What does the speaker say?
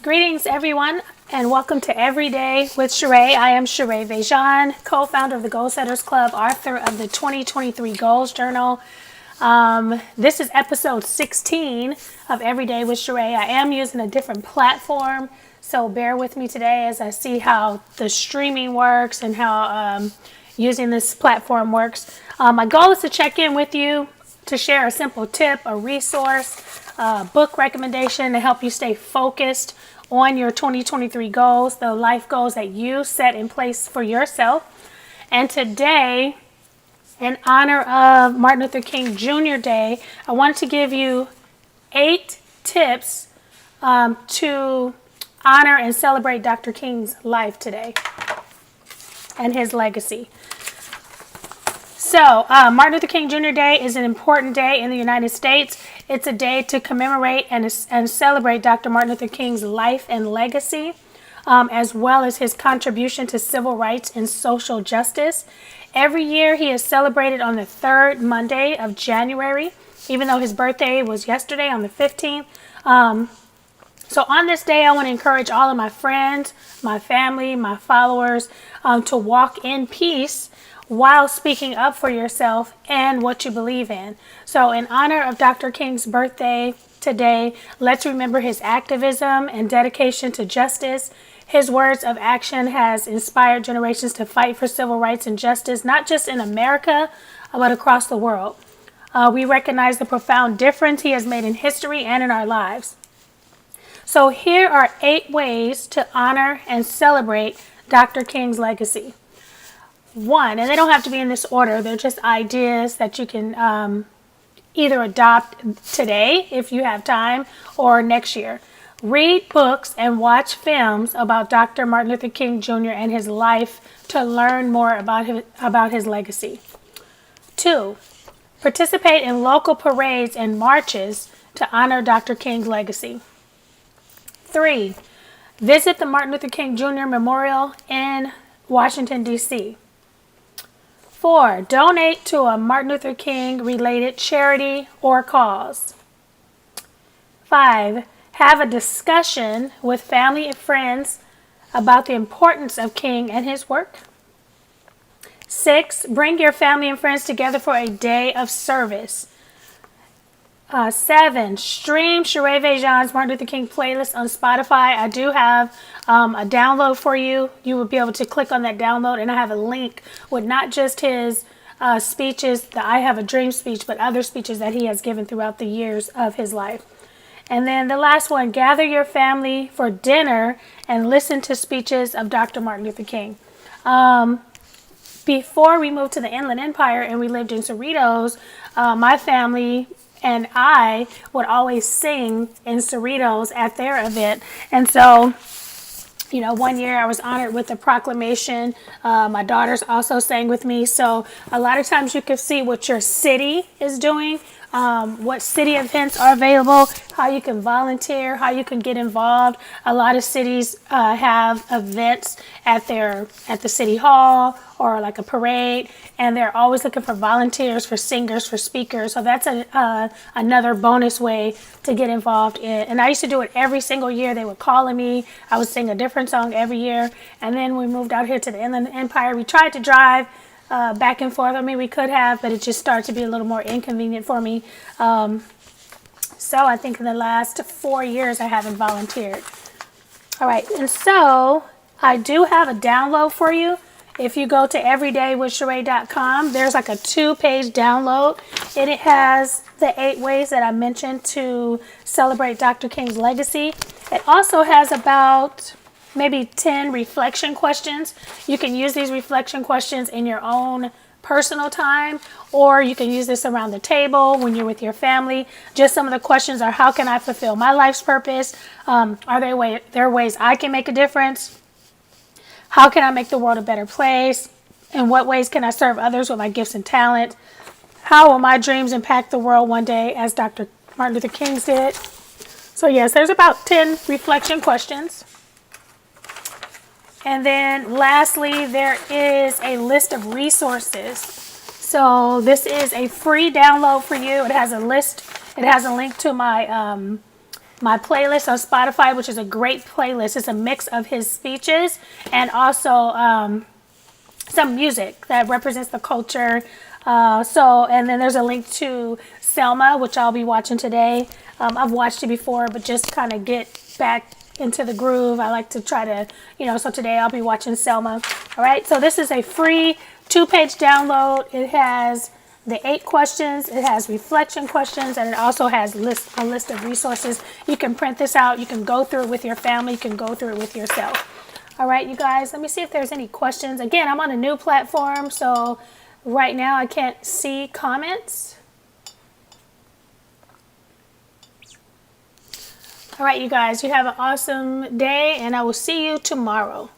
Greetings, everyone, and welcome to Everyday with Sheree. I am Sheree Vejan, co-founder of the Goal Setters Club, author of the 2023 Goals Journal. This is episode 16 of Everyday with Sheree. I am using a different platform, so bear with me today as I see how the streaming works and how using this platform works. My goal is to check in with you to share a simple tip, a resource, a book recommendation to help you stay focused on your 2023 goals, the life goals that you set in place for yourself. And today, in honor of Martin Luther King Jr. Day, I wanted to give you 8 tips to honor and celebrate Dr. King's life today and his legacy. So, Martin Luther King Jr. Day is an important day in the United States. It's a day to commemorate and celebrate Dr. Martin Luther King's life and legacy, as well as his contribution to civil rights and social justice. Every year he is celebrated on the third Monday of January, even though his birthday was yesterday on the 15th. So on this day, I want to encourage all of my friends, my family, my followers to walk in peace while speaking up for yourself and what you believe in. So in honor of Dr. King's birthday today, let's remember his activism and dedication to justice. His words of action has inspired generations to fight for civil rights and justice, not just in America, but across the world. We recognize the profound difference he has made in history and in our lives. So here are 8 ways to honor and celebrate Dr. King's legacy. 1, and they don't have to be in this order, they're just ideas that you can either adopt today if you have time or next year. Read books and watch films about Dr. Martin Luther King Jr. and his life to learn more about his legacy. 2, participate in local parades and marches to honor Dr. King's legacy. 3, visit the Martin Luther King Jr. Memorial in Washington, D.C. 4, donate to a Martin Luther King related charity or cause. 5, have a discussion with family and friends about the importance of King and his work. 6, bring your family and friends together for a day of service. 7, stream Sheree Vejan's Martin Luther King playlist on Spotify. I do have a download for you. You will be able to click on that download, and I have a link with not just his speeches, the I Have a Dream speech, but other speeches that he has given throughout the years of his life. And then the last one, gather your family for dinner and listen to speeches of Dr. Martin Luther King. Before we moved to the Inland Empire and we lived in Cerritos, my family and I would always sing in Cerritos at their event. And so, you know, one year I was honored with a proclamation. My daughters also sang with me. So a lot of times you can see what your city is doing, what city events are available, how you can volunteer, how you can get involved. A lot of cities have events at the city hall or like a parade, and they're always looking for volunteers, for singers, for speakers. So that's another bonus way to get involved in. And I used to do it every single year. They would call on me. I would sing a different song every year. And then we moved out here to the Inland Empire. We tried to drive back and forth. I mean, we could have, but it just started to be a little more inconvenient for me. So I think in the last 4 years I haven't volunteered. All right, and so I do have a download for you. If you go to everydaywithsheree.com, there's like a 2-page download, and it has the 8 ways that I mentioned to celebrate Dr. King's legacy. It also has about maybe 10 reflection questions. You can use these reflection questions in your own personal time, or you can use this around the table when you're with your family. Just some of the questions are, how can I fulfill my life's purpose? Are there ways I can make a difference? How can I make the world a better place? In what ways can I serve others with my gifts and talent? How will my dreams impact the world one day as Dr. Martin Luther King did? So yes, there's about 10 reflection questions. And then lastly, there is a list of resources. So this is a free download for you. It has a list. It has a link to my my playlist on Spotify, which is a great playlist. It's a mix of his speeches and also some music that represents the culture. And then there's a link to Selma, which I'll be watching today. I've watched it before, but just kind of get back into the groove. I like to try to, so today I'll be watching Selma. All right, so this is a free 2-page download. It has the 8 questions, it has reflection questions, and it also has a list of resources. You can print this out, you can go through it with your family, you can go through it with yourself. All right, you guys, let me see if there's any questions. Again, I'm on a new platform, so right now I can't see comments. All right, you guys, you have an awesome day, and I will see you tomorrow.